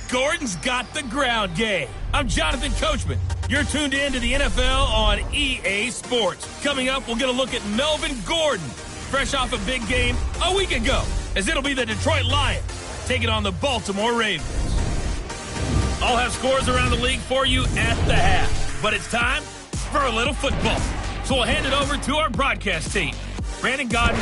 Gordon's got the ground game. I'm Jonathan Coachman. You're tuned in to the NFL on EA Sports. Coming up, we'll get a look at Melvin Gordon, fresh off a big game a week ago, as it'll be the Detroit Lions taking on the Baltimore Ravens. I'll have scores around the league for you at the half, but it's time for a little football. So we'll hand it over to our broadcast team, Brandon Godden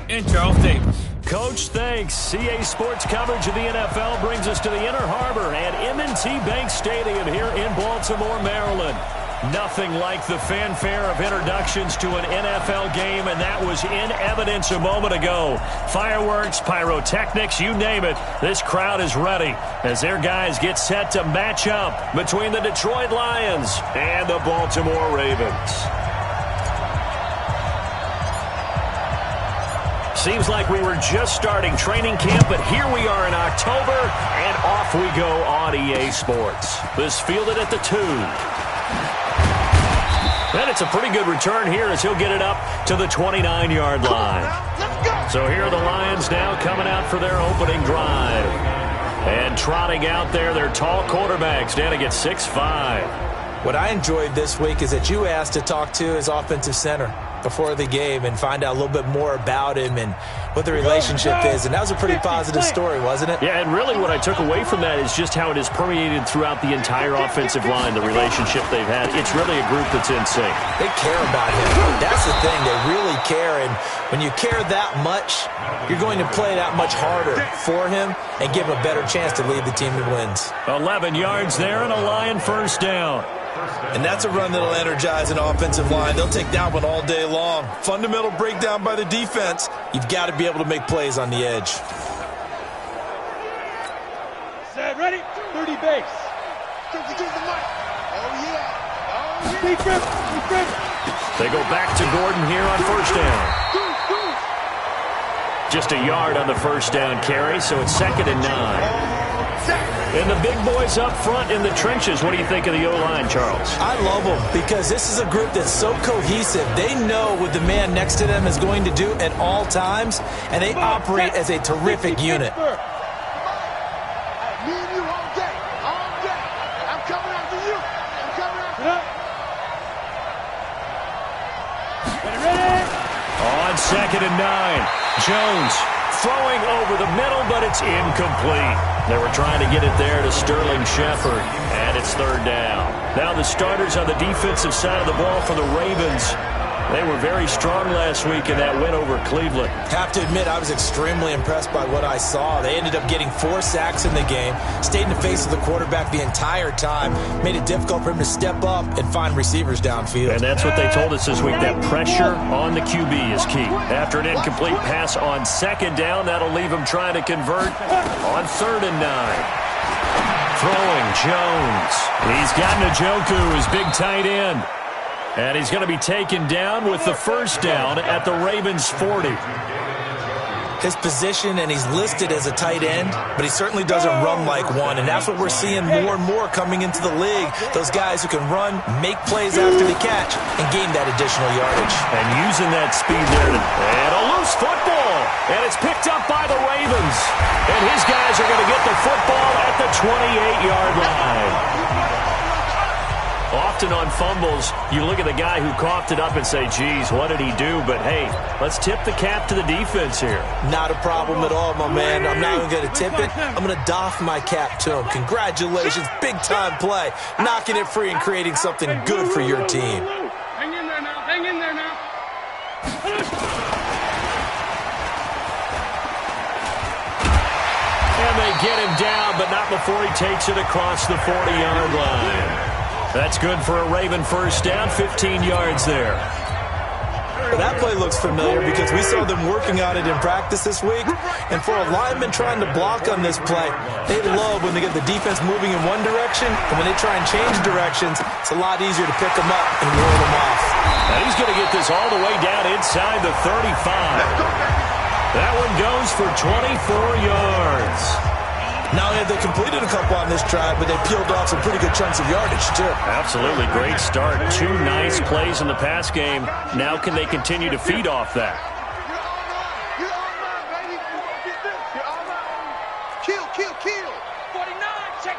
and Charles Davis. Coach, thanks. CA Sports coverage of the NFL brings us to the Inner Harbor at M&T Bank Stadium here in Baltimore, Maryland. Nothing like the fanfare of introductions to an NFL game, and that was in evidence a moment ago. Fireworks, pyrotechnics, you name it. This crowd is ready as their guys get set to match up between the Detroit Lions and the Baltimore Ravens. Seems like we were just starting training camp, but here we are in October, and off we go on EA Sports. This fielded at the 2. And it's a pretty good return here as he'll get it up to the 29-yard line. So here are the Lions now coming out for their opening drive. And trotting out there, their tall quarterback standing at 6'5". What I enjoyed this week is that you asked to talk to his offensive center before the game and find out a little bit more about him and what the relationship is. And that was a pretty positive story, wasn't it? Yeah, and really what I took away from that is just how it has permeated throughout the entire offensive line, the relationship they've had. It's really a group that's in sync. They care about him. That's the thing. They really care. And when you care that much, you're going to play that much harder for him and give him a better chance to lead the team to wins. 11 yards there and a Lion first down. And that's a run that'll energize an offensive line. They'll take that one all day long. Fundamental breakdown by the defense. You've got to be able to make plays on the edge. Set, ready? 30 base. They go back to Gordon here on first down. Just a yard on the first down carry, so it's 2nd and 9. And the big boys up front in the trenches. What do you think of the O-line, Charles? I love them because this is a group that's so cohesive. They know what the man next to them is going to do at all times, and they operate as a terrific unit. On 2nd and 9, Jones throwing over the middle, but it's incomplete. They were trying to get it there to Sterling Shepard, and it's 3rd down. Now the starters on the defensive side of the ball for the Ravens. They were very strong last week in that win over Cleveland. Have to admit, I was extremely impressed by what I saw. They ended up getting 4 sacks in the game, stayed in the face of the quarterback the entire time, made it difficult for him to step up and find receivers downfield. And that's what they told us this week, that pressure on the QB is key. After an incomplete pass on 2nd down, that'll leave him trying to convert on 3rd and 9. Throwing Jones. He's got Njoku, his big tight end. And he's going to be taken down with the first down at the Ravens' 40. His position, and he's listed as a tight end, but he certainly doesn't run like one, and that's what we're seeing more and more coming into the league. Those guys who can run, make plays after the catch, and gain that additional yardage. And using that speed there. And a loose football. And it's picked up by the Ravens. And his guys are going to get the football at the 28-yard line. Often on fumbles, you look at the guy who coughed it up and say, geez, what did he do? But, hey, let's tip the cap to the defense here. Not a problem at all, my man. I'm not even going to tip it. I'm going to doff my cap to him. Congratulations. Big-time play. Knocking it free and creating something good for your team. Hang in there now. Hang in there now. And they get him down, but not before he takes it across the 40-yard line. That's good for a Raven first down, 15 yards there. Well, that play looks familiar because we saw them working on it in practice this week. And for a lineman trying to block on this play, they love when they get the defense moving in one direction. And when they try and change directions, it's a lot easier to pick them up and roll them off. And he's going to get this all the way down inside the 35. That one goes for 24 yards. Not only have they completed a couple on this drive, but they peeled off some pretty good chunks of yardage, too. Absolutely. Great start. 2 nice plays in the pass game. Now can they continue to feed off that? Kill. 49, check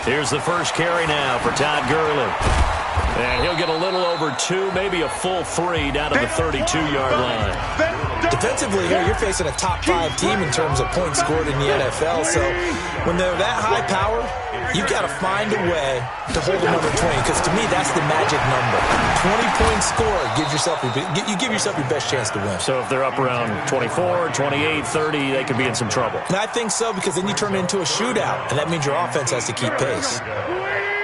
Here's the first carry now for Todd Gurley. And he'll get a little over 2, maybe a full 3 down to the 32-yard line. Defensively here, you're facing a top 5 team in terms of points scored in the NFL. So when they're that high powered, you've got to find a way to hold them under 20. Because to me, that's the magic number. 20-point score gives yourself you give yourself your best chance to win. So if they're up around 24, 28, 30, they could be in some trouble. And I think so, because then you turn it into a shootout, and that means your offense has to keep pace.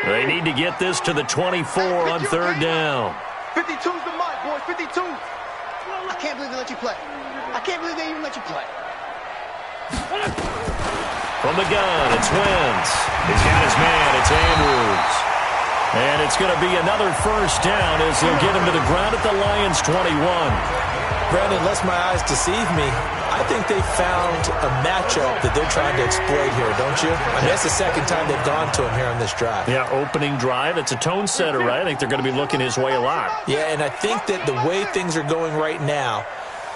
They need to get this to the 24 on third down. 52's the mark, boys. 52. I can't believe they let you play. I can't believe they even let you play. From the gun, it's Wentz. He's got his man. It's Andrews. And it's going to be another first down as they'll get him to the ground at the Lions' 21. Brandon, unless my eyes deceive me, I think they found a matchup that they're trying to exploit here, don't you? I mean, that's the second time they've gone to him here on this drive. Yeah, opening drive. It's a tone setter, right? I think they're going to be looking his way a lot. Yeah, and I think that the way things are going right now,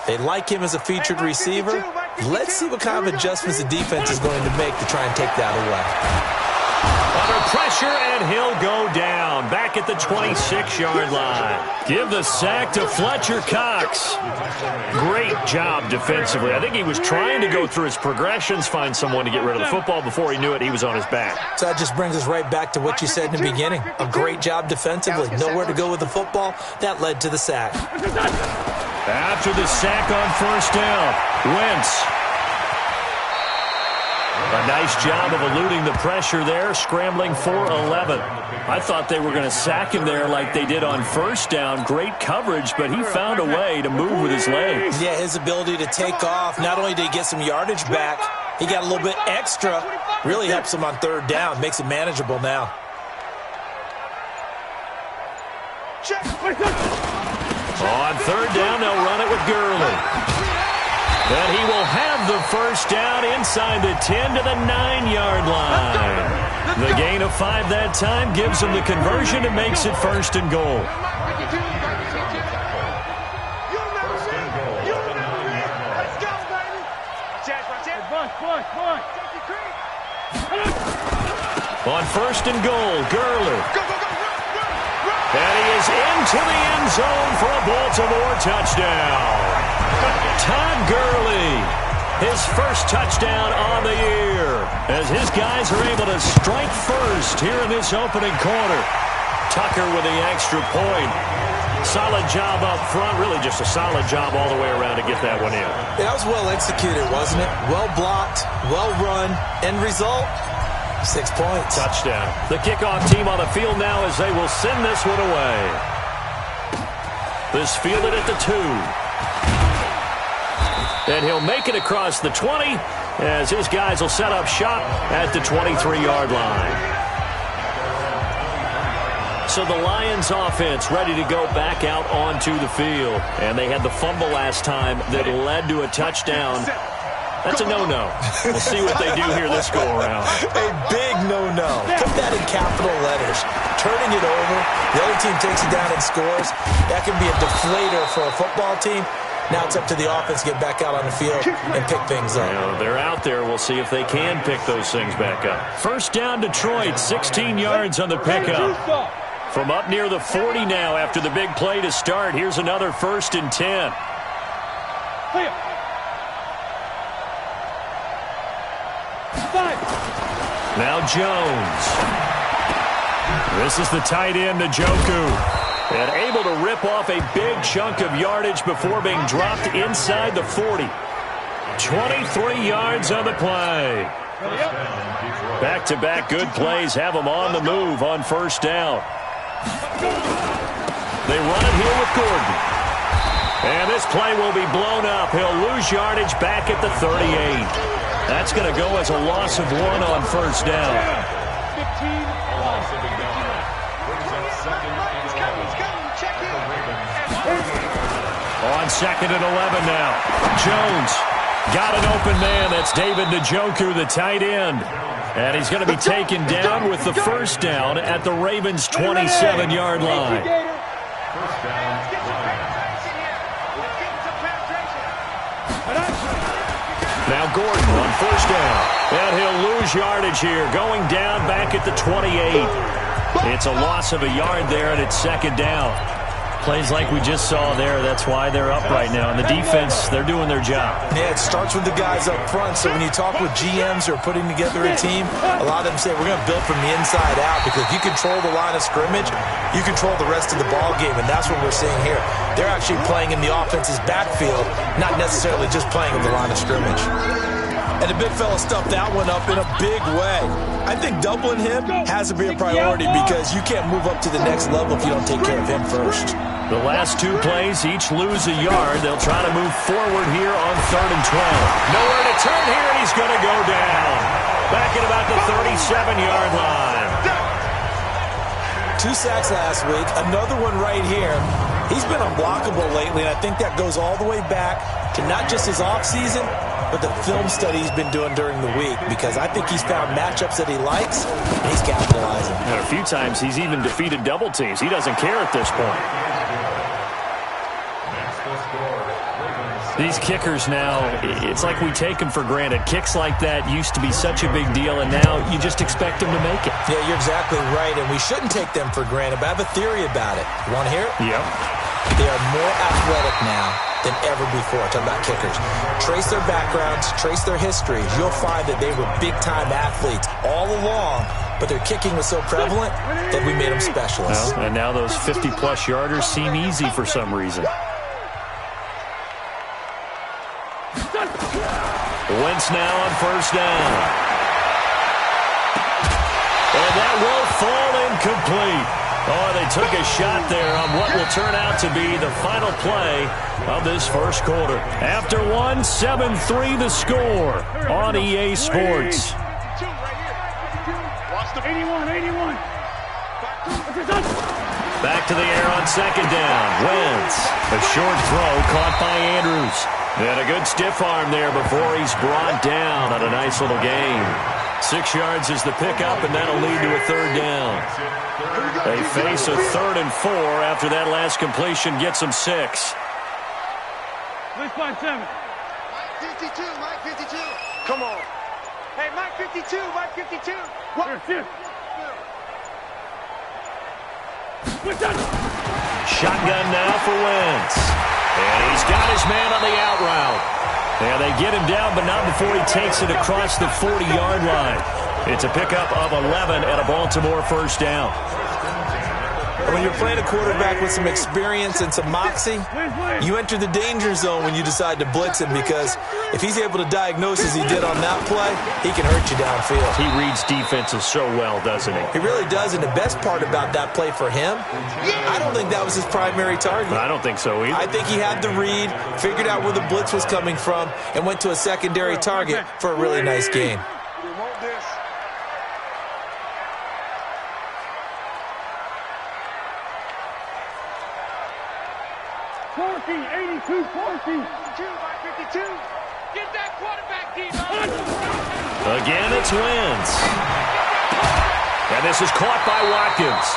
they like him as a featured receiver. Let's see what kind of adjustments the defense is going to make to try and take that away. Under pressure, and he'll go down. Back at the 26-yard line. Give the sack to Fletcher Cox. Great job defensively. I think he was trying to go through his progressions, find someone to get rid of the football. Before he knew it, he was on his back. So that just brings us right back to what you said in the beginning. A great job defensively. Nowhere to go with the football. That led to the sack. After the sack on first down, Wentz. A nice job of eluding the pressure there, scrambling for 11. I thought they were going to sack him there like they did on first down. Great coverage, but he found a way to move with his legs. Yeah, his ability to take off. Not only did he get some yardage back, he got a little bit extra. Really helps him on third down. Makes it manageable now. On third down, they'll run it with Gurley. And he will have the first down inside the 10 to the 9-yard line. The gain of 5 that time gives him the conversion and makes it first and goal. On first and goal, Gurley. And he is into the end zone for a Baltimore touchdown. Todd Gurley, his first touchdown on the year, as his guys are able to strike first here in this opening quarter. Tucker with the extra point. Solid job up front, really just a solid job all the way around to get that one in. That was well executed, wasn't it? Well blocked, well run. End result, 6 points. Touchdown. The kickoff team on the field now as they will send this one away. This fielded at the 2. And he'll make it across the 20 as his guys will set up shop at the 23-yard line. So the Lions offense ready to go back out onto the field. And they had the fumble last time that led to a touchdown. That's a no-no. We'll see what they do here this go-around. A big no-no. Put that in capital letters. Turning it over, the other team takes it down and scores. That can be a deflator for a football team. Now it's up to the offense to get back out on the field and pick things up. You know, they're out there. We'll see if they can pick those things back up. First down, Detroit, 16 yards on the pickup. From up near the 40 now after the big play to start. Here's another 1st and 10. Now Jones. This is the tight end, Njoku. And able to rip off a big chunk of yardage before being dropped inside the 40. 23 yards on the play. Back-to-back good plays have them on the move on first down. They run it here with Gordon. And this play will be blown up. He'll lose yardage back at the 38. That's going to go as a loss of 1 on first down. On 2nd and 11 now. Jones got an open man. That's David Njoku, the tight end. And he's going to be taken down with the first down at the Ravens' 27-yard line. Now Gordon on first down. And he'll lose yardage here, going down back at the 28. It's a loss of a yard there, and it's second down. Plays like we just saw there. That's why they're up right now. And the defense, they're doing their job. Yeah, it starts with the guys up front. So when you talk with GMs who are putting together a team, a lot of them say we're going to build from the inside out, because if you control the line of scrimmage, you control the rest of the ball game, and that's what we're seeing here. They're actually playing in the offense's backfield, not necessarily just playing in the line of scrimmage. And the big fella stuffed that one up in a big way. I think doubling him has to be a priority, because you can't move up to the next level if you don't take care of him first. The last two plays, each lose a yard. They'll try to move forward here on 3rd and 12. Nowhere to turn here, and he's going to go down. Back at about the 37-yard line. 2 sacks last week, another one right here. He's been unblockable lately, and I think that goes all the way back to not just his offseason, but the film study he's been doing during the week, because I think he's found matchups that he likes, and he's capitalizing. And a few times he's even defeated double teams. He doesn't care at this point. These kickers now, it's like we take them for granted. Kicks like that used to be such a big deal, and now you just expect them to make it. Yeah, you're exactly right, and we shouldn't take them for granted, but I have a theory about it. You want to hear it? Yep. They are more athletic now than ever before. Talking about kickers. Trace their backgrounds, trace their histories. You'll find that they were big-time athletes all along, but their kicking was so prevalent that we made them specialists. Well, and now those 50-plus yarders seem easy for some reason. Wentz now on first down. And that will fall incomplete. Oh, they took a shot there on what will turn out to be the final play of this first quarter. After one, 7-3 the score on EA Sports. 81. Back to the air on second down. Wentz. A short throw caught by Andrews. And a good stiff arm there before he's brought down on a nice little gain. 6 yards is the pickup, and that'll lead to a third down. They face a 3rd and 4 after that last completion gets them 6. Let's find 7. Mike 52. Come on. Hey, Mike 52. What? Shotgun now for Wentz. And he's got his man on the out route. And they get him down, but not before he takes it across the 40-yard line. It's a pickup of 11 and a Baltimore first down. When you're playing a quarterback with some experience and some moxie, you enter the danger zone when you decide to blitz him, because if he's able to diagnose as he did on that play, he can hurt you downfield. He reads defenses so well, doesn't he? He really does, and the best part about that play for him, I don't think that was his primary target. I don't think so either. I think he had the read, figured out where the blitz was coming from, and went to a secondary target for a really nice gain. 82, 14. 52 by 52. Get that quarterback, Debo. Again, it's Wentz. And this is caught by Watkins.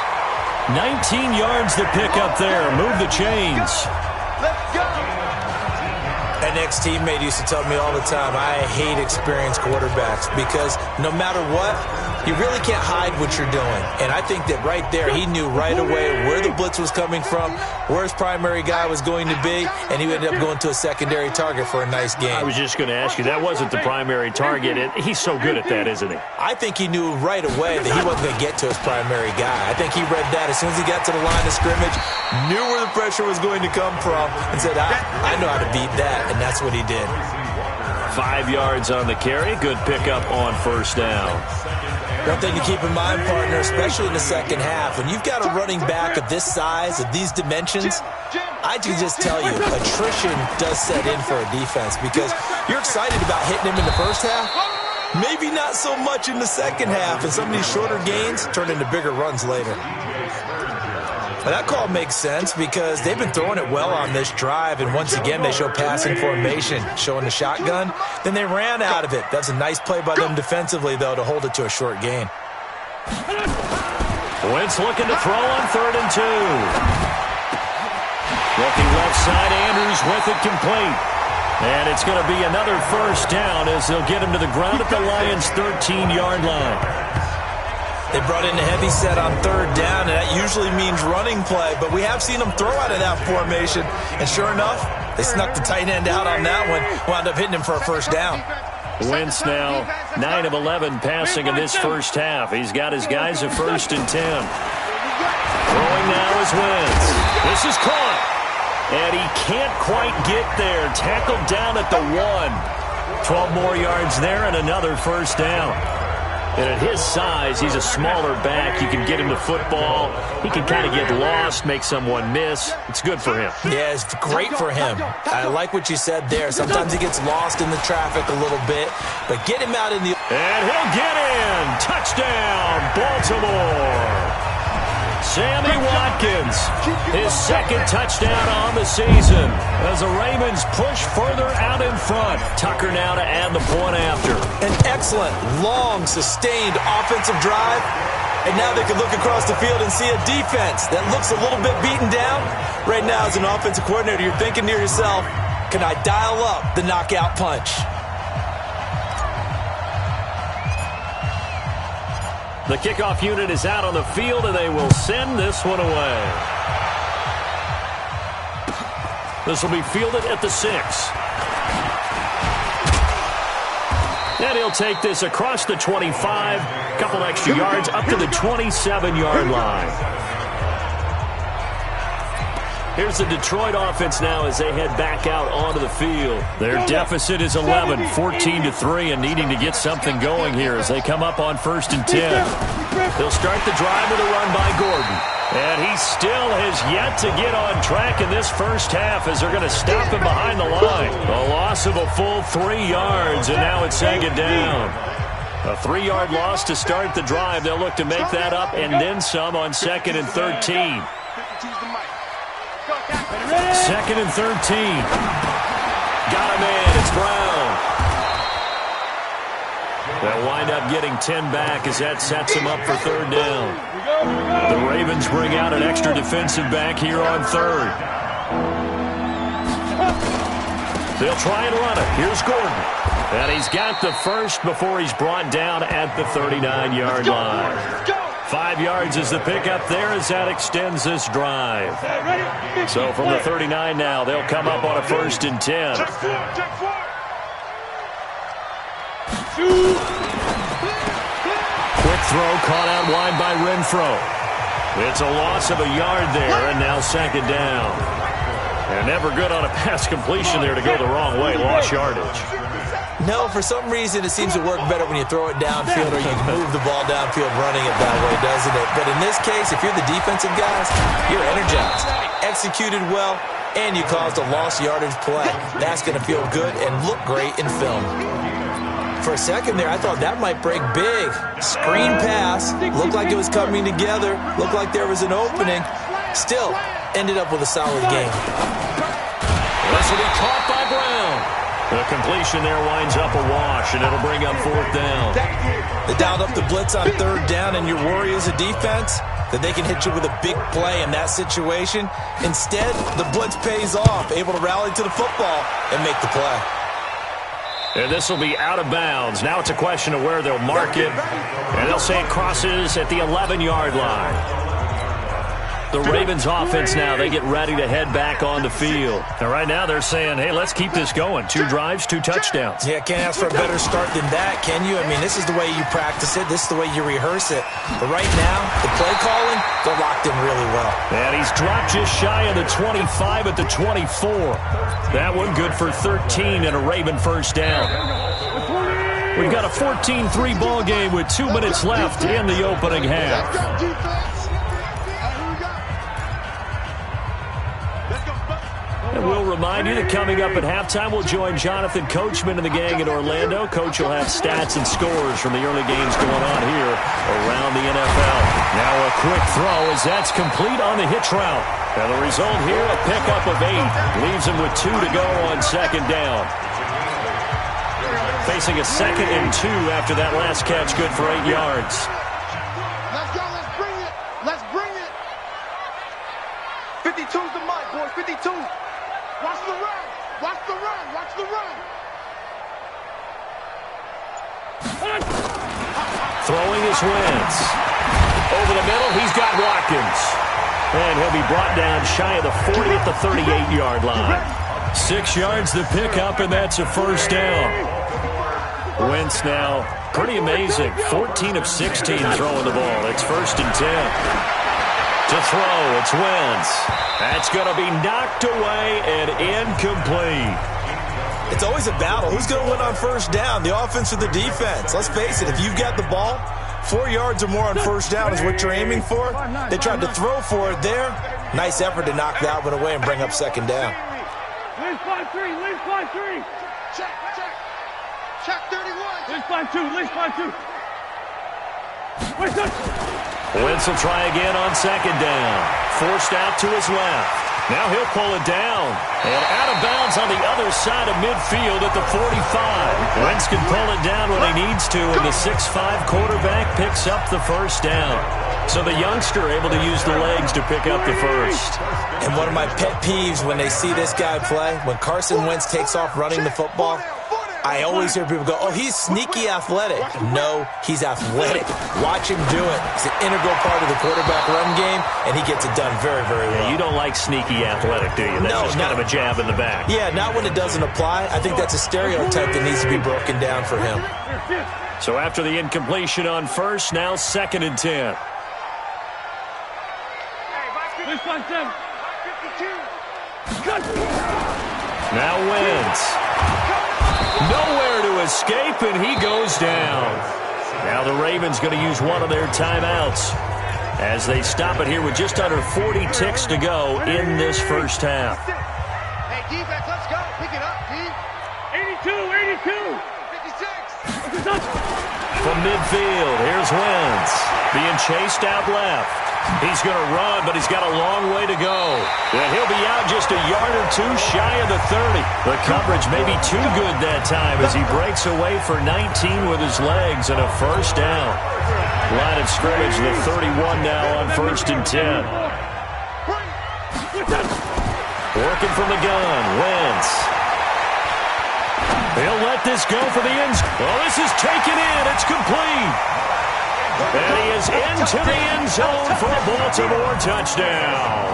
19 yards to pick up there. Move the chains. Let's go. An ex-teammate used to tell me all the time, I hate experienced quarterbacks, because no matter what, you really can't hide what you're doing. And I think that right there, he knew right away where the blitz was coming from, where his primary guy was going to be, and he ended up going to a secondary target for a nice game. I was just going to ask you, that wasn't the primary target. He's so good at that, isn't he? I think he knew right away that he wasn't going to get to his primary guy. I think he read that as soon as he got to the line of scrimmage, knew where the pressure was going to come from, and said, I know how to beat that, and that's what he did. 5 yards on the carry. Good pickup on first down. One thing to keep in mind, partner, especially in the second half, when you've got a running back of this size, of these dimensions, I can just tell you, attrition does set in for a defense, because you're excited about hitting him in the first half, maybe not so much in the second half, and some of these shorter gains turn into bigger runs later. And that call makes sense, because they've been throwing it well on this drive, and once again they show passing formation, showing the shotgun. Then they ran out of it. That's a nice play by them defensively, though, to hold it to a short gain. Wentz looking to throw on 3rd and 2. Looking left side, Andrews with it complete. And it's going to be another first down as they'll get him to the ground at the Lions' 13-yard line. They brought in a heavy set on third down, and that usually means running play, but we have seen them throw out of that formation. And sure enough, they snuck the tight end out on that one, wound up hitting him for a first down. Wentz now 9 of 11 passing in this first half. He's got his guys at 1st and 10. Throwing now is Wentz. This is caught. And he can't quite get there. Tackled down at the 1. 12 more yards there and another first down. And at his size, he's a smaller back. You can get him to football. He can kind of get lost, make someone miss. It's good for him. Yeah, it's great for him. I like what you said there. Sometimes he gets lost in the traffic a little bit, but get him out in the... And he'll get in. Touchdown, Baltimore. Sammy Watkins, his second touchdown on the season as the Ravens push further out in front. Tucker now to add the point after. An excellent, long, sustained offensive drive. And now they can look across the field and see a defense that looks a little bit beaten down. Right now, as an offensive coordinator, you're thinking to yourself, can I dial up the knockout punch? The kickoff unit is out on the field, and they will send this one away. This will be fielded at the 6. And he'll take this across the 25, couple extra yards up to the 27-yard line. Here's the Detroit offense now as they head back out onto the field. Their deficit is 11, 14-3, and needing to get something going here as they come up on 1st and 10. They'll start the drive with a run by Gordon. And he still has yet to get on track in this first half as they're going to stop him behind the line. A loss of a full 3 yards, and now it's 2nd down. A 3-yard loss to start the drive. They'll look to make that up and then some on 2nd and 13. 2nd and 13. Got a man. It's Brown. They'll wind up getting 10 back as that sets him up for 3rd down. The Ravens bring out an extra defensive back here on 3rd. They'll try and run it. Here's Gordon. And he's got the first before he's brought down at the 39-yard line. 5 yards is the pickup there as that extends this drive. So from the 39 now, they'll come up on a 1st and 10. Quick throw caught out wide by Renfro. It's a loss of a yard there, and now 2nd down. And never good on a pass completion there to go the wrong way. Lost yardage. No, for some reason it seems to work better when you throw it downfield or you move the ball downfield running it that way, doesn't it? But in this case, if you're the defensive guys, you're energized, executed well, and you caused a lost yardage play. That's going to feel good and look great in film. For a second there, I thought that might break big. Screen pass, looked like it was coming together, looked like there was an opening. Still, ended up with a solid game. This will be caught by Brown. The completion there winds up a wash, and it'll bring up 4th down. They dialed up the blitz on 3rd down, and your worry as a defense that they can hit you with a big play in that situation. Instead, the blitz pays off, able to rally to the football and make the play. And this will be out of bounds. Now it's a question of where they'll mark it, and they'll say it crosses at the 11-yard line. The Ravens offense now, they get ready to head back on the field. And right now they're saying, hey, let's keep this going. 2 drives, 2 touchdowns. Yeah, can't ask for a better start than that, can you? I mean, this is the way you practice it. This is the way you rehearse it. But right now, the play calling, they're locked in really well. And he's dropped just shy of the 25 at the 24. That one good for 13 and a Raven first down. We've got a 14-3 ball game with 2 minutes left in the opening half. And we'll remind you that coming up at halftime, we'll join Jonathan Coachman and the gang in Orlando. Coach will have stats and scores from the early games going on here around the NFL. Now a quick throw as that's complete on the hitch route. And the result here, a pickup of 8. Leaves him with 2 to go on 2nd down. Facing a 2nd and 2 after that last catch, good for 8 yards. Let's go, let's bring it. Let's bring it. 52's the mic, boys, 52. Watch the run. Watch the run. Watch the run. Throwing is Wentz. Over the middle, he's got Watkins. And he'll be brought down shy of the 40 at the 38-yard line. 6 yards to pick up, and that's a first down. Wentz now, pretty amazing. 14 of 16 throwing the ball. It's 1st and 10. To throw, it's Wentz. That's going to be knocked away and incomplete. It's always a battle. Who's going to win on first down, the offense or the defense? Let's face it, if you've got the ball, 4 yards or more on first down is what you're aiming for. They tried to throw for it there. Nice effort to knock that one away and bring up second down. Lynch 5-3, Lynch 5-3. Check, check. Check 31. Lynch 5-2, Lynch 5-2. Wait, Wentz will try again on second down. Forced out to his left. Now he'll pull it down. And out of bounds on the other side of midfield at the 45. Wentz can pull it down when he needs to, and the 6'5 quarterback picks up the first down. So the youngster able to use the legs to pick up the first. And one of my pet peeves when they see this guy play, when Carson Wentz takes off running the football, I always hear people go, oh, he's sneaky athletic. No, he's athletic. Watch him do it. It's an integral part of the quarterback run game, and he gets it done very, very well. Yeah, you don't like sneaky athletic, do you? That's just kind of a jab in the back. Yeah, not when it doesn't apply. I think that's a stereotype that needs to be broken down for him. So after the incompletion on first, now 2nd and 10. Lynch 5-7. Now Wentz. Nowhere to escape, and he goes down. Now the Ravens going to use one of their timeouts as they stop it here with just under 40 ticks to go in this first half. Hey, defense, let's go. Pick it up, D. 82, 56. From midfield, here's Wentz. Being chased out left. He's going to run, but he's got a long way to go. And he'll be out just a yard or two shy of the 30. The coverage may be too good that time as he breaks away for 19 with his legs and a first down. Line of scrimmage, the 31 now on 1st and 10. Working from the gun, Wentz. He'll let this go for the end zone. Well, this is taken in. It's complete. And he is into the end zone for a Baltimore touchdown.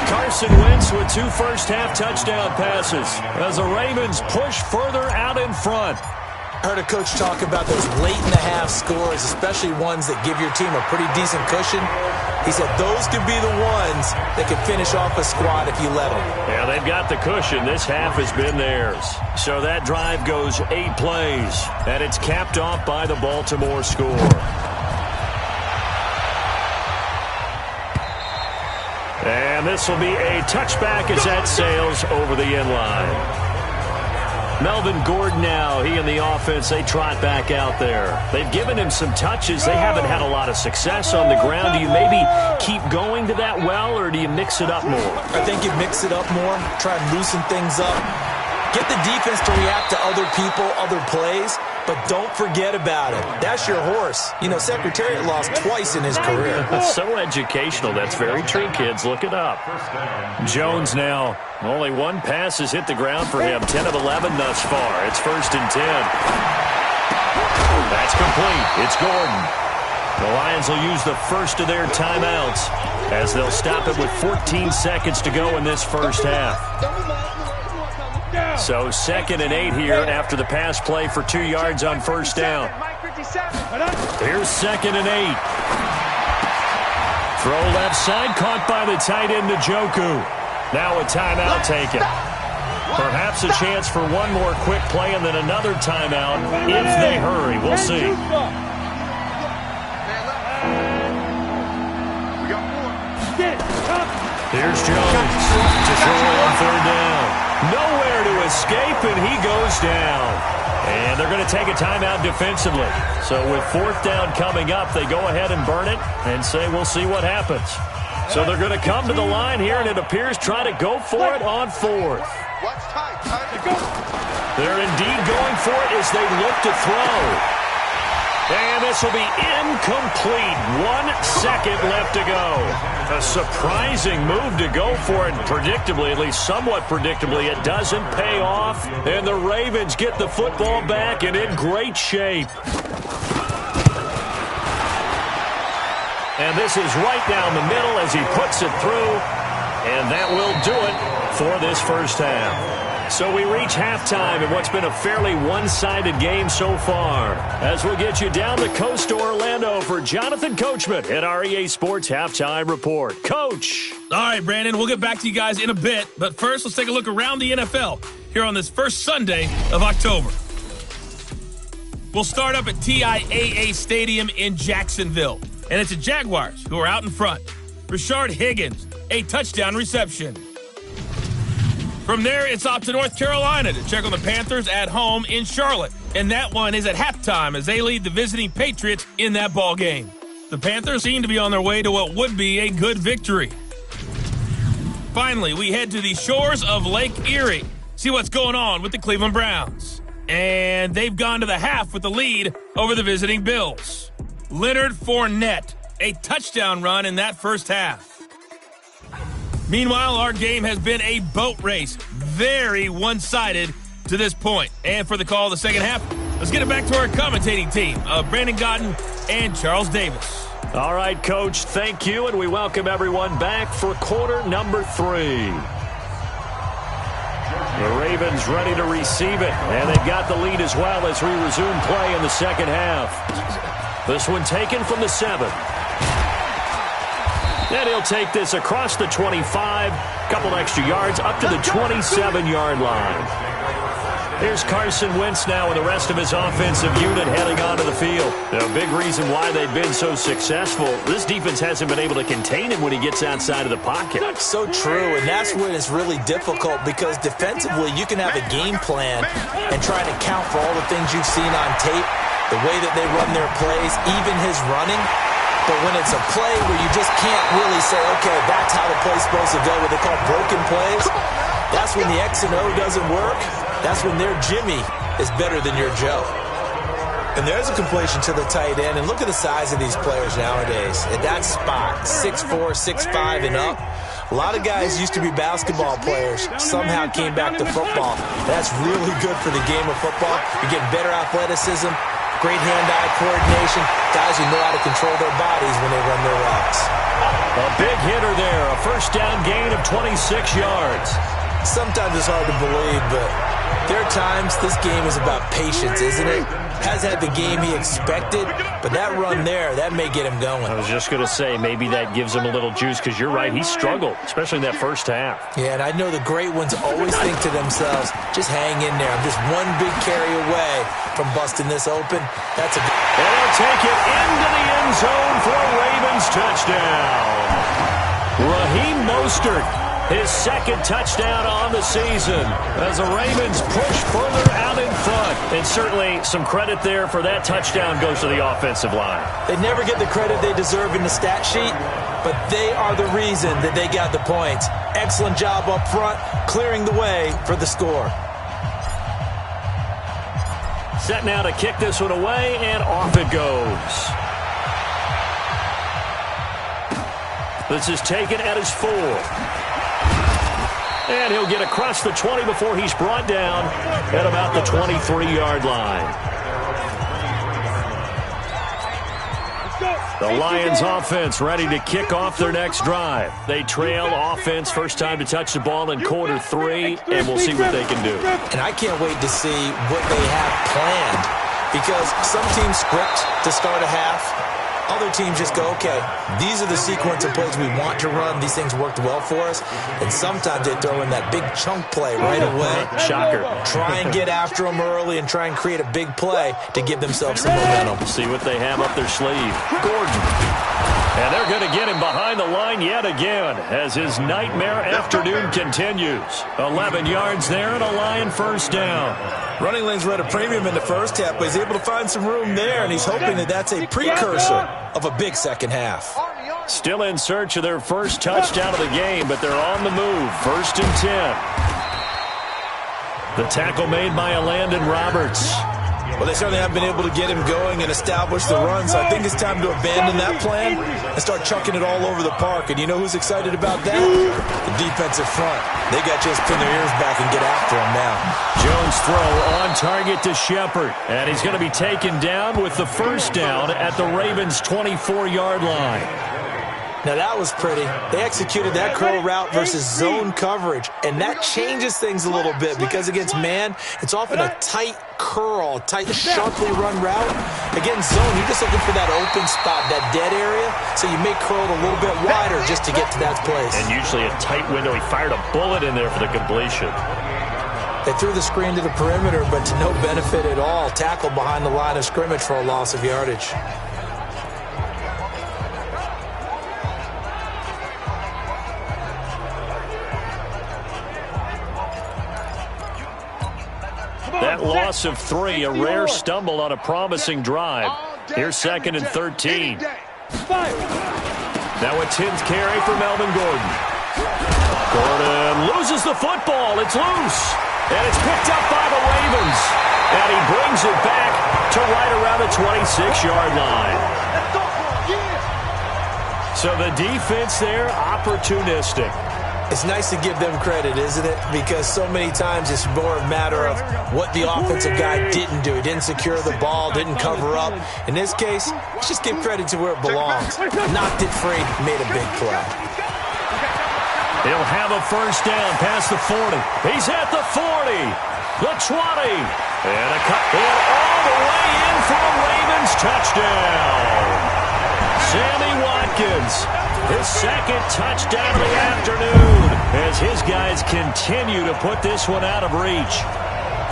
Carson Wentz with 2 first-half touchdown passes as the Ravens push further out in front. I heard a coach talk about those late-in-the-half scores, especially ones that give your team a pretty decent cushion. He said those could be the ones that could finish off a squad if you let them. Yeah, they've got the cushion. This half has been theirs. So that drive goes 8 plays, and it's capped off by the Baltimore score. And this will be a touchback as that sails over the end line. Melvin Gordon now, he and the offense, they trot back out there. They've given him some touches. They haven't had a lot of success on the ground. Do you maybe keep going to that well, or do you mix it up more? I think you mix it up more, try and loosen things up. Get the defense to react to other people, other plays, but don't forget about it. That's your horse. You know, Secretariat lost twice in his career. That's so educational. That's very true, kids. Look it up. Jones now. Only one pass has hit the ground for him. 10 of 11 thus far. It's 1st and 10. That's complete. It's Gordon. The Lions will use the first of their timeouts as they'll stop it with 14 seconds to go in this first half. So 2nd and 8 here after the pass play for 2 yards on first down. Here's 2nd and 8. Throw left side, caught by the tight end Njoku. Now a timeout taken. Perhaps a chance for one more quick play and then another timeout if they hurry. We'll see. Here's Jones to throw on 3rd down. Nowhere to escape, and he goes down. And they're going to take a timeout defensively. So with 4th down coming up, they go ahead and burn it and say, we'll see what happens. So they're going to come to the line here, and it appears try to go for it on 4th. They're indeed going for it as they look to throw. And this will be incomplete. 1 second left to go. A surprising move to go for it. Predictably, at least somewhat predictably, it doesn't pay off. And the Ravens get the football back and in great shape. And this is right down the middle as he puts it through. And that will do it for this first half. So we reach halftime in what's been a fairly one-sided game so far. As we'll get you down the coast to Orlando for Jonathan Coachman at our EA Sports Halftime Report. Coach. All right, Brandon, we'll get back to you guys in a bit. But first, let's take a look around the NFL here on this first Sunday of October. We'll start up at TIAA Stadium in Jacksonville. And it's the Jaguars who are out in front. Rashard Higgins, a touchdown reception. From there, it's off to North Carolina to check on the Panthers at home in Charlotte. And that one is at halftime as they lead the visiting Patriots in that ball game. The Panthers seem to be on their way to what would be a good victory. Finally, we head to the shores of Lake Erie. See what's going on with the Cleveland Browns. And they've gone to the half with the lead over the visiting Bills. Leonard Fournette, a touchdown run in that first half. Meanwhile, our game has been a boat race. Very one-sided to this point. And for the call of the second half, let's get it back to our commentating team of Brandon Gaudin and Charles Davis. All right, Coach, thank you, and we welcome everyone back for quarter number 3. The Ravens ready to receive it, and they've got the lead as well as we resume play in the second half. This one taken from the 7. And he'll take this across the 25, couple extra yards, up to the 27-yard line. Here's Carson Wentz now with the rest of his offensive unit heading onto the field. A big reason why they've been so successful, this defense hasn't been able to contain him when he gets outside of the pocket. So true, and that's when it's really difficult because defensively you can have a game plan and try to count for all the things you've seen on tape, the way that they run their plays, even his running. But when it's a play where you just can't really say, okay, that's how the play's supposed to go, what they call broken plays, that's when the X and O doesn't work. That's when their Jimmy is better than your Joe. And there's a completion to the tight end. And look at the size of these players nowadays. At that spot, 6'4", 6'5", and up. A lot of guys used to be basketball players, somehow came back to football. That's really good for the game of football. You're getting better athleticism, great hand-eye coordination, guys who know how to control their bodies when they run their routes. A big hitter there, a first down gain of 26 yards. Sometimes it's hard to believe, but there are times this game is about patience, isn't it? Has had the game he expected, but that run there, that may get him going. I was just going to say, maybe that gives him a little juice, because you're right, he struggled, especially in that first half. Yeah, and I know the great ones always think to themselves, just hang in there. I'm just one big carry away from busting this open. That's a good... And he'll take it into the end zone for a Ravens touchdown. Raheem Mostert, his second touchdown on the season as the Ravens push further out in front. And certainly some credit there for that touchdown goes to the offensive line. They never get the credit they deserve in the stat sheet, but they are the reason that they got the points. Excellent job up front, clearing the way for the score. Set now to kick this one away, and off it goes. This is taken at his 4. And he'll get across the 20 before he's brought down at about the 23-yard line. The Lions offense ready to kick off their next drive. They trail offense, first time to touch the ball in quarter 3, and we'll see what they can do. And I can't wait to see what they have planned, because some teams script to start a half. Other teams just go, okay, these are the sequence of plays we want to run. These things worked well for us. And sometimes they throw in that big chunk play right away. Shocker. Try and get after them early and try and create a big play to give themselves some momentum. See what they have up their sleeve. Gordon. And they're going to get him behind the line yet again as his nightmare afternoon continues. 11 yards there and a Lion first down. Running lanes were at a premium in the first half, but he's able to find some room there, and he's hoping that that's a precursor of a big second half. Still in search of their first touchdown of the game, but they're on the move. 1st and 10. The tackle made by Landon Roberts. Well, they certainly have been able to get him going and establish the run, so I think it's time to abandon that plan and start chucking it all over the park. And you know who's excited about that? The defensive front. They got just pin their ears back and get after him now. Jones throw on target to Shepard, and he's going to be taken down with the first down at the Ravens' 24-yard line. Now, that was pretty. They executed that curl route versus zone coverage, and that changes things a little bit because against man, it's often a tight curl, tight, sharply run route. Against zone, you're just looking for that open spot, that dead area, so you may curl it a little bit wider just to get to that place. And usually a tight window. He fired a bullet in there for the completion. They threw the screen to the perimeter, but to no benefit at all. Tackle behind the line of scrimmage for a loss of yardage. That loss of 3, a rare stumble on a promising drive. Here's 2nd and 13. Now a 10th carry for Melvin Gordon. Gordon loses the football. It's loose. And it's picked up by the Ravens. And he brings it back to right around the 26-yard line. So the defense there, opportunistic. It's nice to give them credit, isn't it? Because so many times it's more a matter of what the offensive guy didn't do. He didn't secure the ball, didn't cover up. In this case, let's just give credit to where it belongs. Knocked it free, made a big play. He'll have a first down past the 40. He's at the 40, the 20, and a cut. And all the way in for a Ravens touchdown. Sammy Watkins, his 2nd touchdown of the afternoon, as his guys continue to put this one out of reach.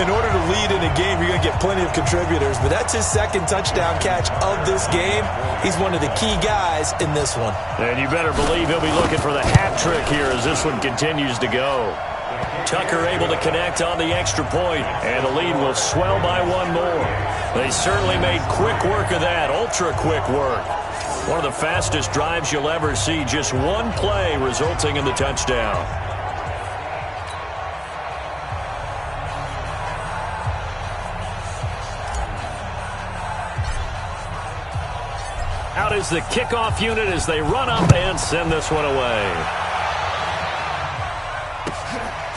In order to lead in a game, you're going to get plenty of contributors, but that's his 2nd touchdown catch of this game. He's one of the key guys in this one. And you better believe he'll be looking for the hat trick here as this one continues to go. Tucker able to connect on the extra point, and the lead will swell by 1 more. They certainly made quick work of that, ultra-quick work. One of the fastest drives you'll ever see, just one play resulting in the touchdown. Out is the kickoff unit as they run up and send this one away.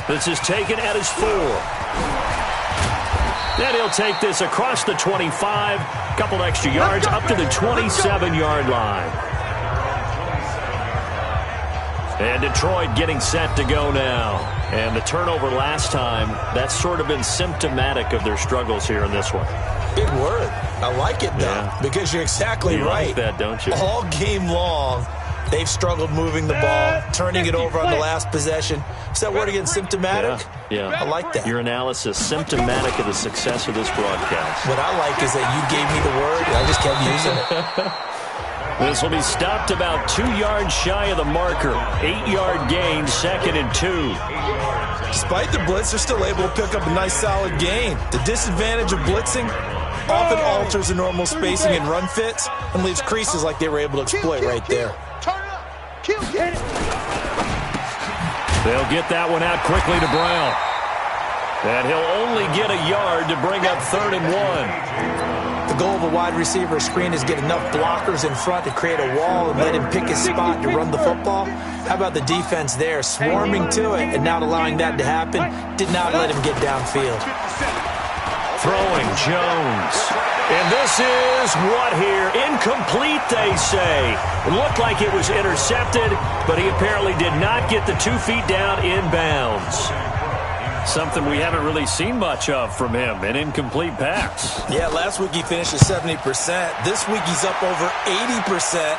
This is taken at his 4. Then he'll take this across the 25, couple extra yards up to the 27-yard line. And Detroit getting set to go now. And the turnover last time, that's sort of been symptomatic of their struggles here in this one. Big word. I like it, though, because you're exactly right. You like that, don't you? All game long, they've struggled moving the ball, turning it over on the last possession. Is that word again, symptomatic? Yeah. I like that. Your analysis, symptomatic of the success of this broadcast. What I like is that you gave me the word, and I just kept using it. This will be stopped about 2 yards shy of the marker. 8-yard gain, 2nd and 2. Despite the blitz, they're still able to pick up a nice, solid gain. The disadvantage of blitzing often alters the normal spacing and run fits and leaves creases like they were able to exploit right there. They'll get that one out quickly to Brown. And he'll only get a yard to bring up 3rd and 1. The goal of a wide receiver screen is get enough blockers in front to create a wall and let him pick his spot to run the football. How about the defense there, swarming to it and not allowing that to happen? Did not let him get downfield. Throwing Jones. And this is what here? Incomplete, they say. It looked like it was intercepted, but he apparently did not get the 2 feet down inbounds. Something we haven't really seen much of from him, an incomplete pass. Yeah, last week he finished at 70%. This week he's up over 80%.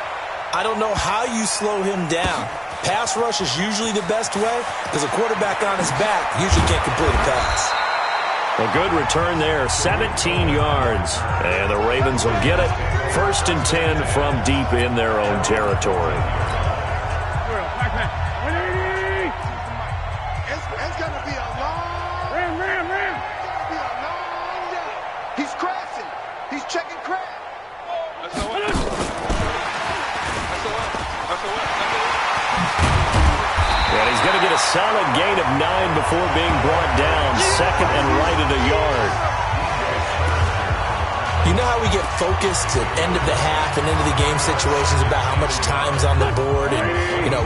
I don't know how you slow him down. Pass rush is usually the best way because a quarterback on his back usually can't complete a pass. A good return there, 17 yards. And the Ravens will get it. 1st and 10 from deep in their own territory. It's going to be a long... Ram. It's going to be a long day. He's crashing. He's checking crash. And he's going to get a solid gain of 9 before being brought down. 2nd and right at a yard. You know how we get focused at end of the half and into the game situations about how much time's on the board and,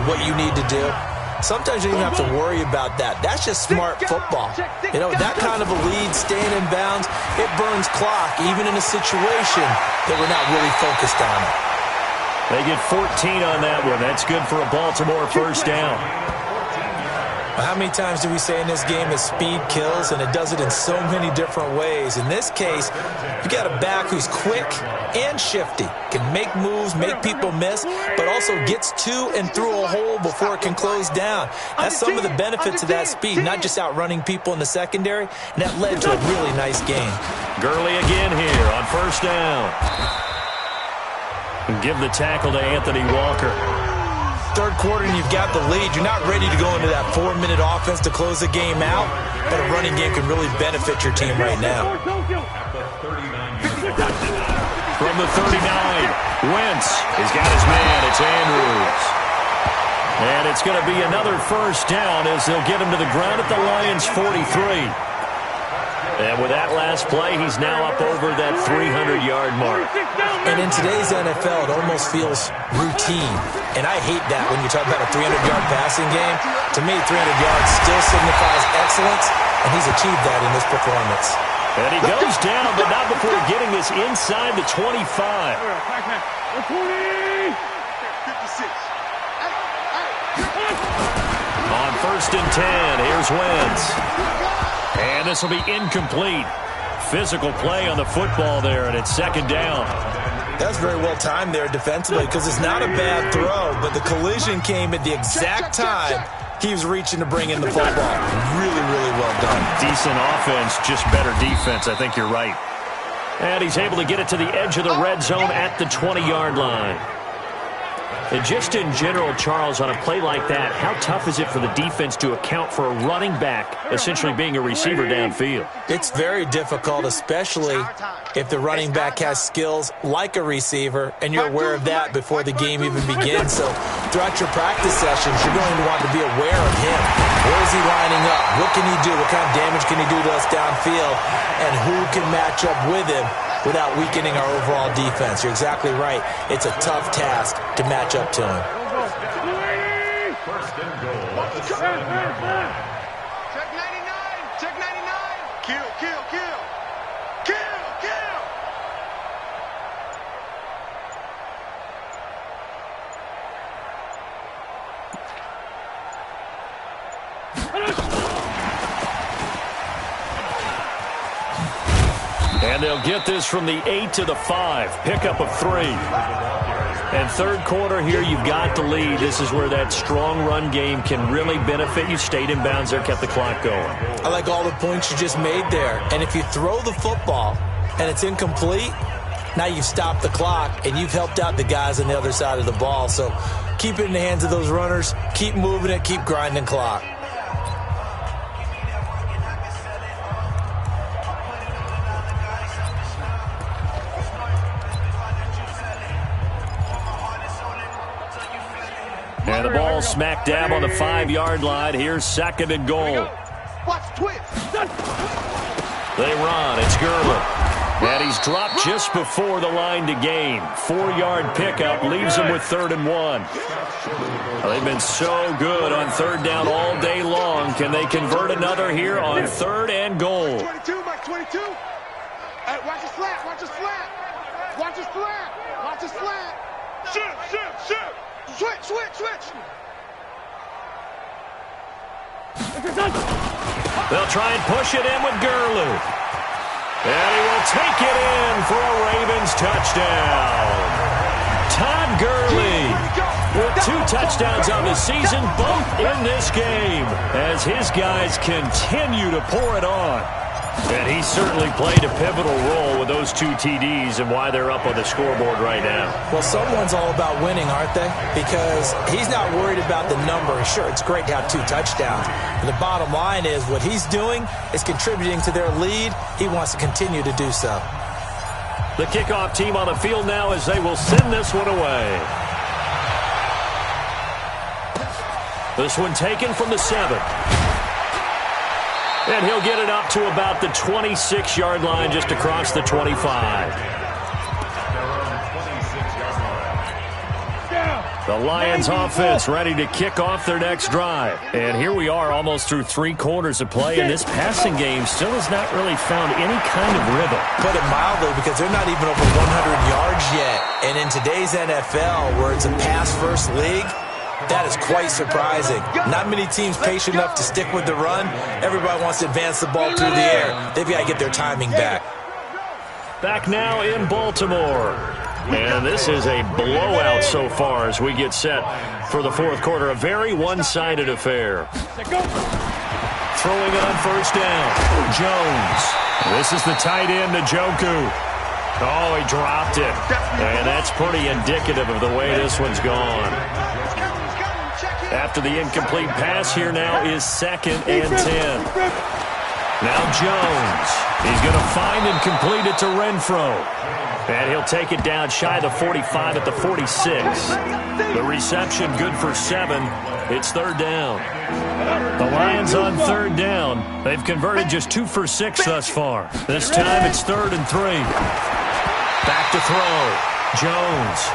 what you need to do? Sometimes you don't even have to worry about that. That's just smart football. That kind of a lead, staying in bounds, it burns clock, even in a situation that we're not really focused on it. They get 14 on that one. That's good for a Baltimore first down. How many times do we say in this game that speed kills, and it does it in so many different ways? In this case, you got a back who's quick and shifty, can make moves, make people miss, but also gets to and through a hole before it can close down. That's some of the benefits of that speed, not just outrunning people in the secondary, and that led to a really nice game. Gurley again here on first down. And give the tackle to Anthony Walker. Third quarter and you've got the lead. You're not ready to go into that 4-minute offense to close the game out, but a running game can really benefit your team right now. From the 39, Wentz has got his man. It's Andrews. And it's going to be another first down as they'll get him to the ground at the Lions' 43. And with that last play, he's now up over that 300-yard mark. And in today's NFL, it almost feels routine. And I hate that when you talk about a 300-yard passing game. To me, 300 yards still signifies excellence, and he's achieved that in this performance. And he goes down, but not before getting this inside the 25. 20! 56. On first and 10, here's Wentz. And this will be incomplete. Physical play on the football there, and it's second down. That's very well timed there defensively because it's not a bad throw, but the collision came at the exact time he was reaching to bring in the football. Really, really well done. Decent offense, just better defense. I think you're right. And he's able to get it to the edge of the red zone at the 20-yard line. And just in general, Charles, on a play like that, how tough is it for the defense to account for a running back essentially being a receiver downfield? It's very difficult, especially if the running back has skills like a receiver, and you're aware of that before the game even begins. So throughout your practice sessions, you're going to want to be aware of him. Where is he lining up? What can he do? What kind of damage can he do to us downfield? And who can match up with him without weakening our overall defense? You're exactly right. It's a tough task to match up to him. First and goal. Check 99. Check 99. Kill, kill, kill. Kill, kill. And they'll get this from the 8 to the 5. Pickup of 3. And third quarter here, you've got the lead. This is where that strong run game can really benefit you. Stayed in bounds there, kept the clock going. I like all the points you just made there. And if you throw the football and it's incomplete, now you've stopped the clock and you've helped out the guys on the other side of the ball. So keep it in the hands of those runners. Keep moving it. Keep grinding clock. And the ball smack dab on the 5-yard line. Here's second and goal. Watch twist. They run. It's Gurley. And he's dropped just before the line to gain. 4-yard pickup leaves him with 3rd and 1. Well, they've been so good on third down all day long. Can they convert another here on 3rd and goal? 22, Mike, 22. Hey, watch his flat. Watch his flat. Watch his flat. Watch his flat. Shoot. Switch. They'll try and push it in with Gurley. And he will take it in for a Ravens touchdown. Todd Gurley with 2 touchdowns on the season, both in this game, as his guys continue to pour it on. And he certainly played a pivotal role with those 2 TDs and why they're up on the scoreboard right now. Well, someone's all about winning, aren't they? Because he's not worried about the number. Sure, it's great to have 2 touchdowns. But the bottom line is what he's doing is contributing to their lead. He wants to continue to do so. The kickoff team on the field now as they will send this one away. This one taken from the 7. And he'll get it up to about the 26-yard line, just across the 25. The Lions offense ready to kick off their next drive. And here we are almost through 3 quarters of play, and this passing game still has not really found any kind of rhythm. Put it mildly, because they're not even over 100 yards yet. And in today's NFL, where it's a pass-first league, that is quite surprising. Not many teams patient enough to stick with the run. Everybody wants to advance the ball through the air. They've got to get their timing back. Back now in Baltimore. And this is a blowout so far as we get set for the fourth quarter. A very one-sided affair. Throwing it on first down. Jones. This is the tight end, Njoku. Oh, he dropped it. And that's pretty indicative of the way this one's gone. After the incomplete pass, here now is 2nd and 10. Now Jones. He's going to find and complete it to Renfro. And he'll take it down shy of the 45 at the 46. The reception good for 7. It's 3rd down. The Lions on 3rd down. They've converted just 2 for 6 thus far. This time it's 3rd and 3. Back to throw. Jones.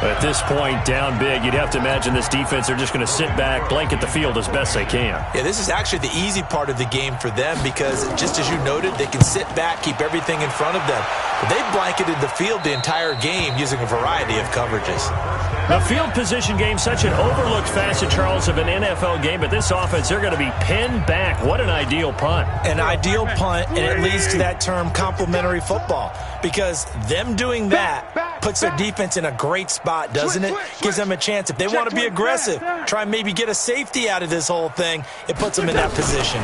At this point, down big, you'd have to imagine this defense are just going to sit back, blanket the field as best they can. Yeah, this is actually the easy part of the game for them because, just as you noted, they can sit back, keep everything in front of them. But they've blanketed the field the entire game using a variety of coverages. The field position game, such an overlooked facet, Charles, of an NFL game, but this offense, they're going to be pinned back. What an ideal punt. An ideal punt, and it leads to that term complementary football because them doing that puts their defense in a great spot, doesn't it? Gives them a chance. If they want to be aggressive, try and maybe get a safety out of this whole thing, it puts them in that position.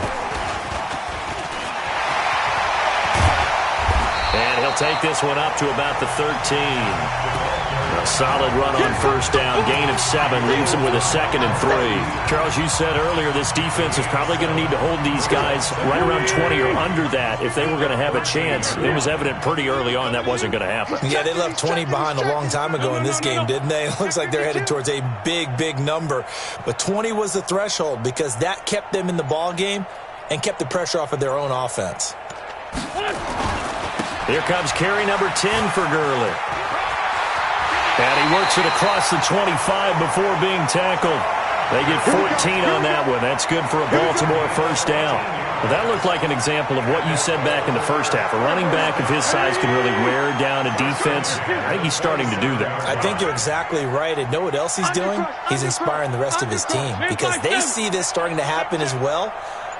And he'll take this one up to about the 13. A solid run on first down. Gain of 7 leaves him with a 2nd and 3. Charles, you said earlier this defense is probably going to need to hold these guys right around 20 or under that if they were going to have a chance. It was evident pretty early on that wasn't going to happen. Yeah, they left 20 behind a long time ago in this game, didn't they? It looks like they're headed towards a big, big number. But 20 was the threshold because that kept them in the ball game and kept the pressure off of their own offense. Here comes carry number 10 for Gurley. And he works it across the 25 before being tackled. They get 14 on that one. That's good for a Baltimore first down. Well, that looked like an example of what you said back in the first half. A running back of his size can really wear down a defense. I think he's starting to do that. I think you're exactly right. And know what else he's doing? He's inspiring the rest of his team because they see this starting to happen as well.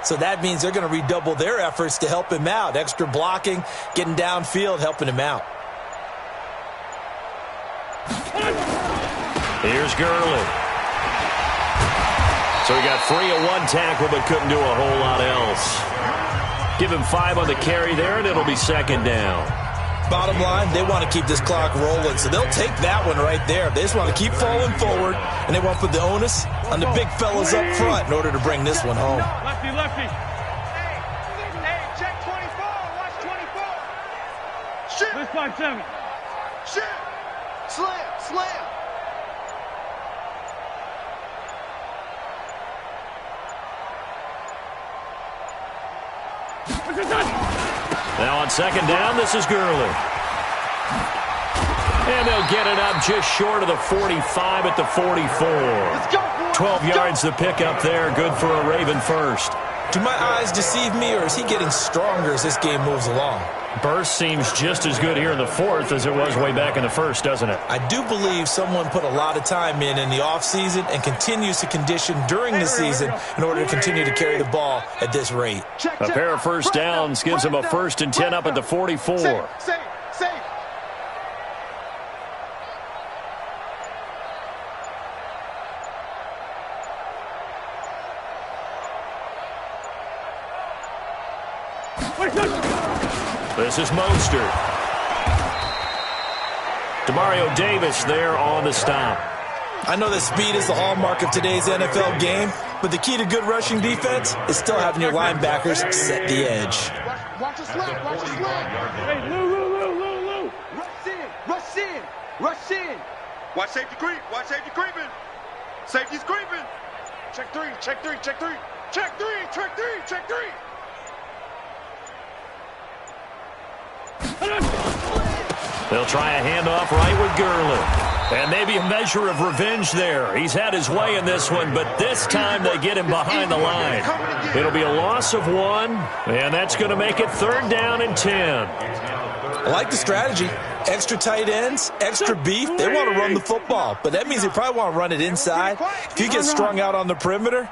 So that means they're going to redouble their efforts to help him out. Extra blocking, getting downfield, helping him out. Here's Gurley. So he got free of 1 tackle but couldn't do a whole lot else. Give him 5 on the carry there, and it'll be 2nd down. Bottom line, they want to keep this clock rolling, so they'll take that one right there. They just want to keep falling forward, and they want to put the onus on the big fellas up front in order to bring this one home. Lefty, lefty. Hey, check 24. Watch 24. Shit. Let's find 7. Shit. Slam, slam. Now on 2nd down, this is Gurley. And they'll get it up just short of the 45 at the 44. 12 yards the pickup there. Good for a Raven first. Do my eyes deceive me, or is he getting stronger as this game moves along? Burst seems just as good here in the 4th as it was way back in the 1st, doesn't it? I do believe someone put a lot of time in the offseason and continues to condition during the season in order to continue to carry the ball at this rate. A pair of first downs gives him a 1st and 10 up at the 44. Safe. This is Mostert. Demario Davis there on the stop. I know that speed is the hallmark of today's NFL game, but the key to good rushing defense is still having your linebackers set the edge. Watch the slap, watch the slap. Hey, Lou. Rush in. Watch safety creep, watch safety creeping. Safety's creeping. Check three, check three, check three. Check three, check three, check three. They'll try a handoff right with Gurley. And maybe a measure of revenge there. He's had his way in this one, but this time they get him behind the line. It'll be a loss of 1, and that's going to make it 3rd down and 10. I like the strategy. Extra tight ends, extra beef. They want to run the football, but that means they probably want to run it inside. If you get strung out on the perimeter,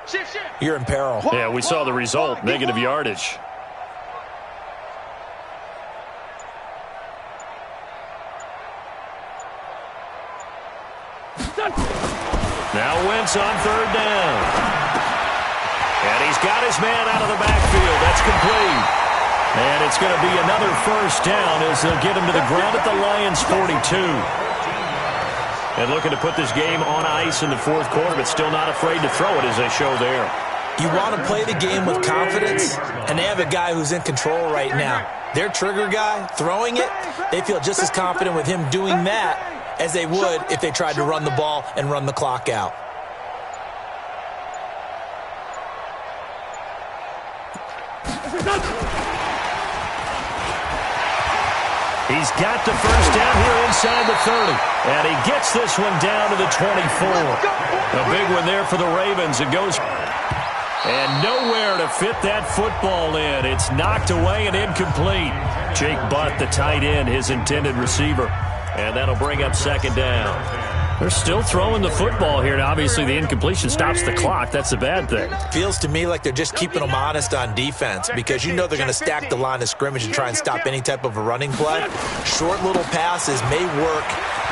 you're in peril. Yeah, we saw the result, negative yardage. Now Wentz on 3rd down. And he's got his man out of the backfield. That's complete. And it's going to be another 1st down as they'll get him to the ground at the Lions' 42. And looking to put this game on ice in the 4th quarter, but still not afraid to throw it as they show there. You want to play the game with confidence, and they have a guy who's in control right now. Their trigger guy, throwing it, they feel just as confident with him doing that as they would if they tried to run the ball and run the clock out. He's got the 1st down here inside the 30. And he gets this one down to the 24. A big one there for the Ravens. It goes... And nowhere to fit that football in. It's knocked away and incomplete. Jake Butt, the tight end, his intended receiver. And that'll bring up 2nd down. They're still throwing the football here. Now, obviously, the incompletion stops the clock. That's a bad thing. Feels to me like they're just keeping them honest on defense because you know they're going to stack the line of scrimmage and try and stop any type of a running play. Short little passes may work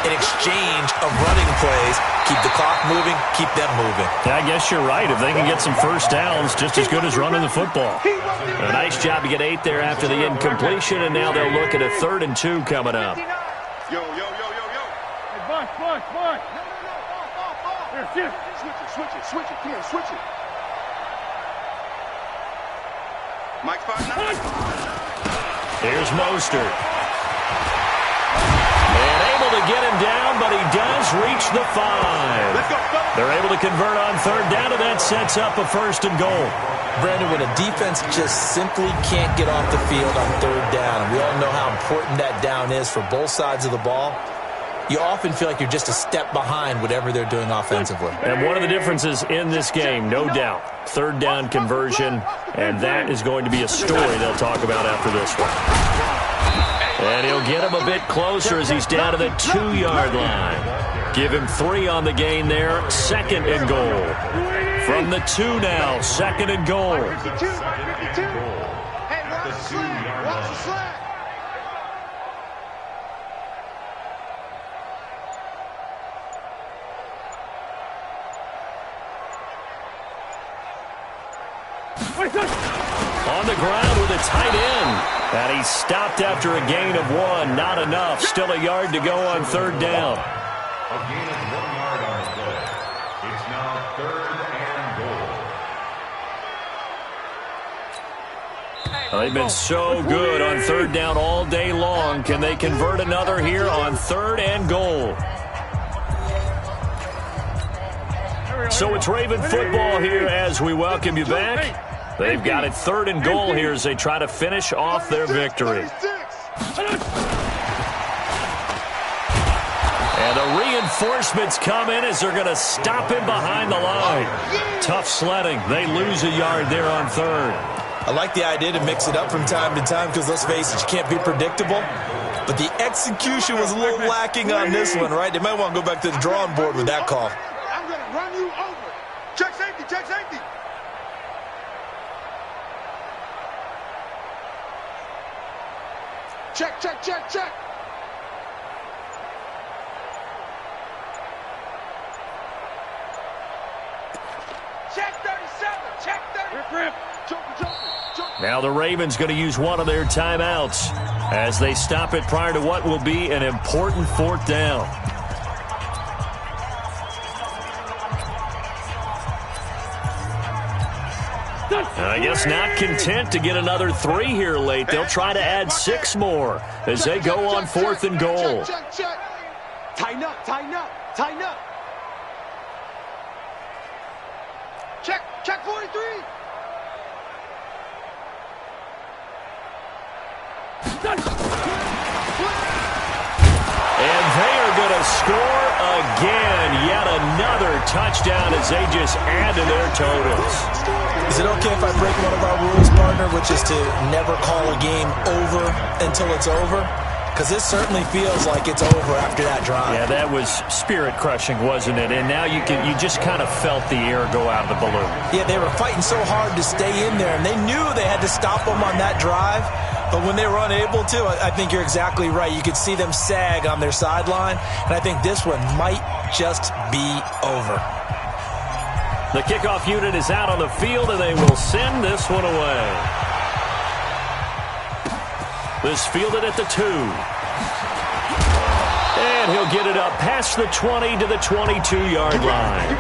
in exchange of running plays. Keep the clock moving, keep them moving. Yeah, I guess you're right. If they can get some 1st downs, just as good as running the football. A nice job to get 8 there after the incompletion, and now they'll look at a 3rd and 2 coming up. Yo, yo, yo, yo, yo. Hey, Buck. Here, shift. Switch it, Ken, switch it. Mike 5-9. Here's Mostert. And able to get him down, but he does reach the 5. Let's go, fellas. They're able to convert on 3rd down, and that sets up a 1st and goal. Brandon, when a defense just simply can't get off the field on 3rd down, and we all know how important that down is for both sides of the ball, you often feel like you're just a step behind whatever they're doing offensively. And one of the differences in this game, no doubt, 3rd down conversion, and that is going to be a story they'll talk about after this one. And he'll get him a bit closer as he's down to the 2-yard line. Give him 3 on the gain there, 2nd and goal. From the 2 now, 2nd and goal. 52. Hey, watch the slant. Watch the slant. On the ground with a tight end. And he stopped after a gain of 1. Not enough. Still a yard to go on 3rd down. A gain of 1 yard on the play. It's now 3rd and goal. They've been so good on 3rd down all day long. Can they convert another here on 3rd and goal? So it's Raven football here as we welcome you back. They've got it 3rd and goal here as they try to finish off their victory. And the reinforcements come in as they're going to stop him behind the line. Tough sledding. They lose a yard there on 3rd. I like the idea to mix it up from time to time because, let's face it, you can't be predictable. But the execution was a little lacking on this one, right? They might want to go back to the drawing board with that call. I'm going to run you over. Check safety, check safety. Check, check, check, check. Check 37, check 30. Now the Ravens going to use one of their timeouts as they stop it prior to what will be an important 4th down. I guess not content to get another 3 here late. They'll try to add 6 more as they go on 4th and goal. Check, check, check. Tighten up, tighten up, tighten up. Check 43. And they are going to score again. Yet another touchdown as they just add to their totals. Is it okay if I break one of our rules, partner, which is to never call a game over until it's over? Because this certainly feels like it's over after that drive. Yeah, that was spirit-crushing, wasn't it? And now you just kind of felt the air go out of the balloon. Yeah, they were fighting so hard to stay in there, and they knew they had to stop them on that drive. But when they were unable to, I think you're exactly right. You could see them sag on their sideline, and I think this one might just be over. The kickoff unit is out on the field, and they will send this one away. This fielded at the 2. And he'll get it up past the 20 to the 22-yard line.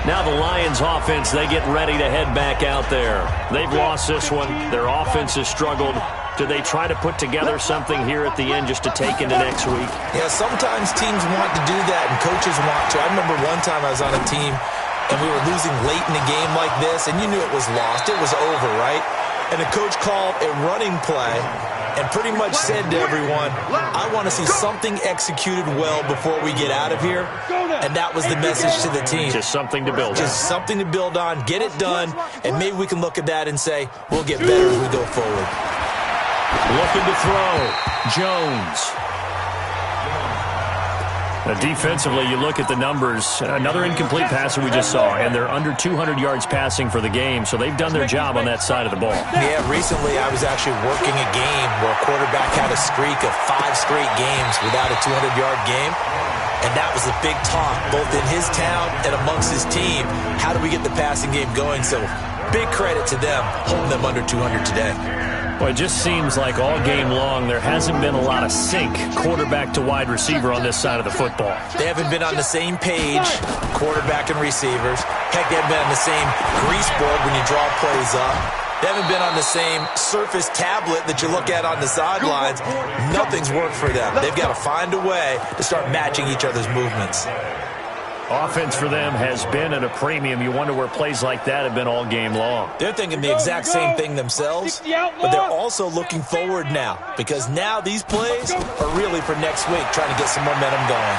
Now the Lions offense, they get ready to head back out there. They've lost this one. Their offense has struggled. Do they try to put together something here at the end just to take into next week? Yeah, sometimes teams want to do that and coaches want to. I remember one time I was on a team and we were losing late in a game like this, and you knew it was lost. It was over, right? And the coach called a running play and pretty much said to everyone, I want to see something executed well before we get out of here. And that was the message to the team. Just something to build on. Just something to build on, get it done, and maybe we can look at that and say, we'll get better as we go forward. Looking to throw. Jones. Now defensively, you look at the numbers. Another incomplete pass that we just saw, and they're under 200 yards passing for the game, so they've done their job on that side of the ball. Yeah, recently I was actually working a game where a quarterback had a streak of 5 straight games without a 200-yard game, and that was a big talk, both in his town and amongst his team. How do we get the passing game going? So big credit to them, holding them under 200 today. Well, it just seems like all game long there hasn't been a lot of sync quarterback to wide receiver on this side of the football. They haven't been on the same page, quarterback and receivers. Heck, they haven't been on the same grease board when you draw plays up. They haven't been on the same Surface tablet that you look at on the sidelines. Nothing's worked for them. They've got to find a way to start matching each other's movements. Offense for them has been at a premium. You wonder where plays like that have been all game long. They're thinking the exact same thing themselves, but they're also looking forward now because now these plays are really for next week, trying to get some momentum going.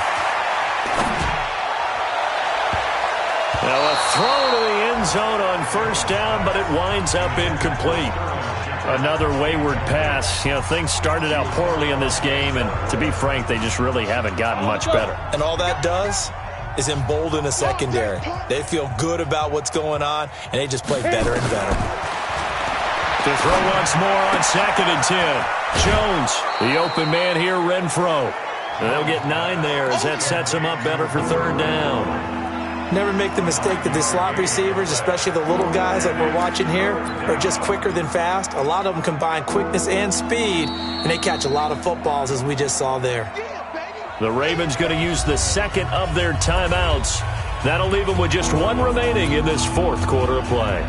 Now a throw to the end zone on first down, but it winds up incomplete. Another wayward pass. You know, things started out poorly in this game, and to be frank, they just really haven't gotten much better. And all that does is embolden a secondary. They feel good about what's going on, and they just play better and better. To throw once more on 2nd and 10. Jones, the open man here, Renfro. And they'll get 9 there as that sets them up better for 3rd down. Never make the mistake that the slot receivers, especially the little guys like we're watching here, are just quicker than fast. A lot of them combine quickness and speed, and they catch a lot of footballs, as we just saw there. The Ravens going to use the 2nd of their timeouts. That'll leave them with just 1 remaining in this 4th quarter of play.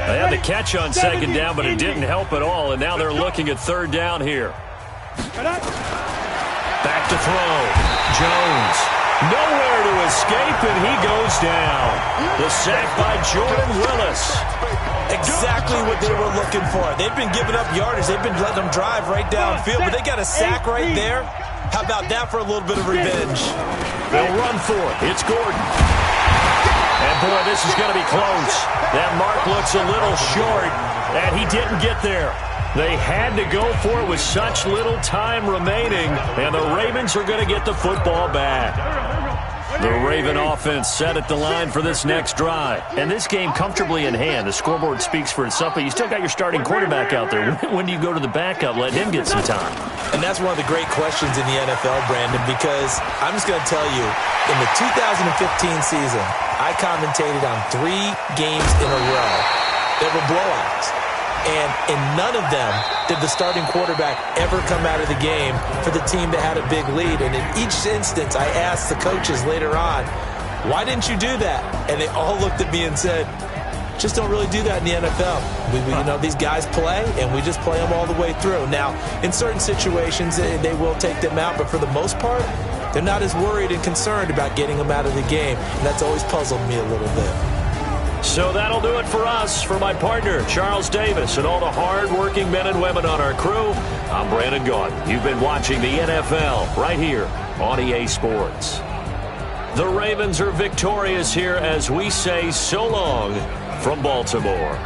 They had the catch on 2nd down, but it didn't help at all, and now they're looking at 3rd down here. Back to throw. Jones. Nowhere to escape, and he goes down. The sack by Jordan Willis. Exactly what they were looking for. They've been giving up yardage. They've been letting them drive right downfield, but they got a sack right there. How about that for a little bit of revenge? They'll run for it. It's Gordon. And, boy, this is going to be close. That mark looks a little short, and he didn't get there. They had to go for it with such little time remaining, and the Ravens are going to get the football back. The Raven offense set at the line for this next drive. And this game comfortably in hand. The scoreboard speaks for itself, but you still got your starting quarterback out there. When do you go to the backup, let him get some time? And that's one of the great questions in the NFL, Brandon, because I'm just going to tell you, in the 2015 season, I commentated on 3 games in a row that were blowouts. And in none of them did the starting quarterback ever come out of the game for the team that had a big lead. And in each instance, I asked the coaches later on, why didn't you do that? And they all looked at me and said, just don't really do that in the NFL. These guys play, and we just play them all the way through. Now, in certain situations, they will take them out, but for the most part, they're not as worried and concerned about getting them out of the game, and that's always puzzled me a little bit. So that'll do it for us. For my partner, Charles Davis, and all the hard-working men and women on our crew, I'm Brandon Gaudin. You've been watching the NFL right here on EA Sports. The Ravens are victorious here as we say so long from Baltimore.